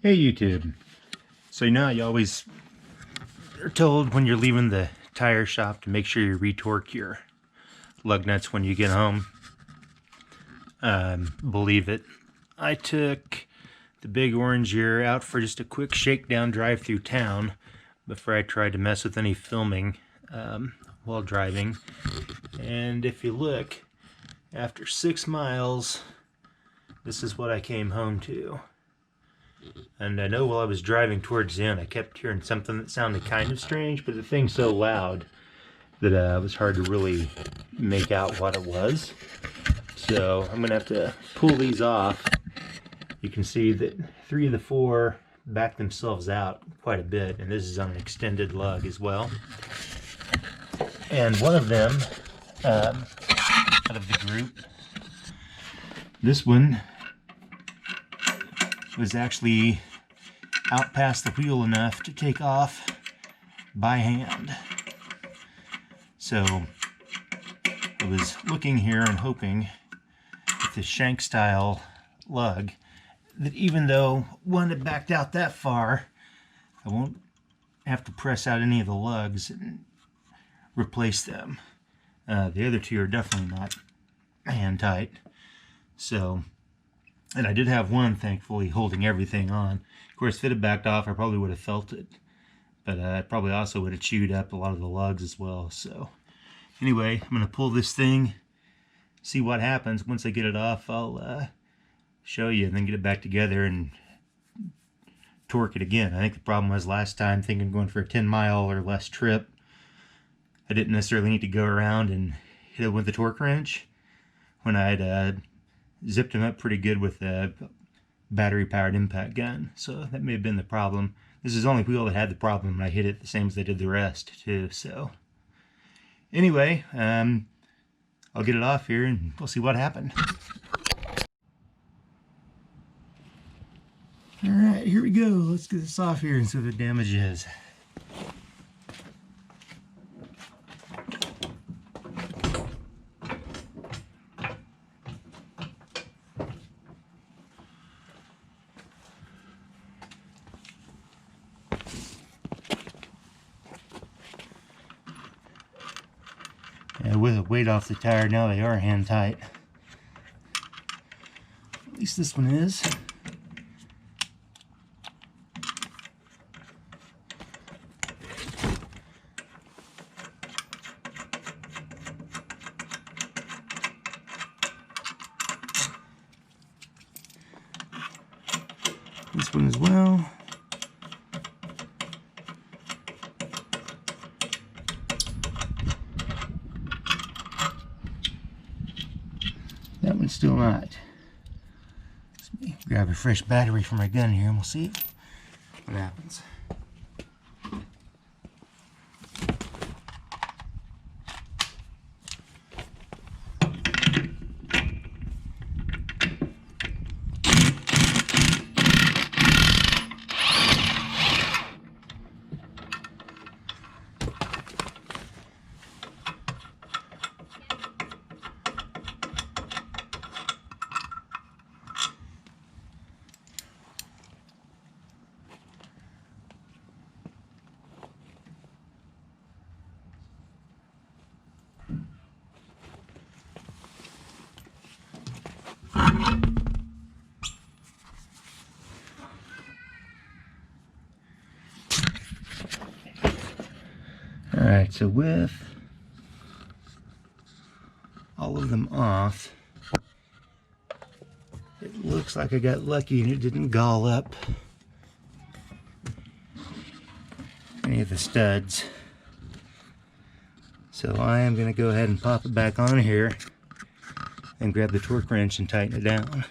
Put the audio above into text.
Hey YouTube. So you know you always are told when you're leaving the tire shop to make sure you retorque your lug nuts when you get home. Believe it. I took the big orange year out for just a quick shakedown drive through town before I tried to mess with any filming while driving. And if you look, after 6 miles, this is what I came home to. And I know while I was driving towards the end, I kept hearing something that sounded kind of strange, but the thing's so loud that it was hard to really make out what it was. So I'm going to have to pull these off. You can see that 3 of the 4 back themselves out quite a bit, and this is on an extended lug as well. And one of them, out of the group, this one was actually out past the wheel enough to take off by hand. So I was looking here and hoping with the shank style lug that even though one had backed out that far, I won't have to press out any of the lugs and replace them. The other 2 are definitely not hand tight. So, and I did have one, thankfully, holding everything on. Of course, if it had backed off, I probably would have felt it. But I probably also would have chewed up a lot of the lugs as well. So, anyway, I'm going to pull this thing, see what happens. Once I get it off, I'll show you and then get it back together and torque it again. I think the problem was last time, thinking going for a 10-mile or less trip, I didn't necessarily need to go around and hit it with the torque wrench when I'd zipped him up pretty good with a battery-powered impact gun. So that may have been the problem. This is the only wheel that had the problem, and I hit it the same as I did the rest, too. So anyway, I'll get it off here, and we'll see what happened. Alright, here we go. Let's get this off here and see what the damage is. With the weight off the tire now, they are hand tight. At least this one is. This one as well. That one's still not. Let me grab a fresh battery for my gun here and we'll see what happens. Alright, so with all of them off, it looks like I got lucky and it didn't gall up any of the studs. So I am going to go ahead and pop it back on here and grab the torque wrench and tighten it down.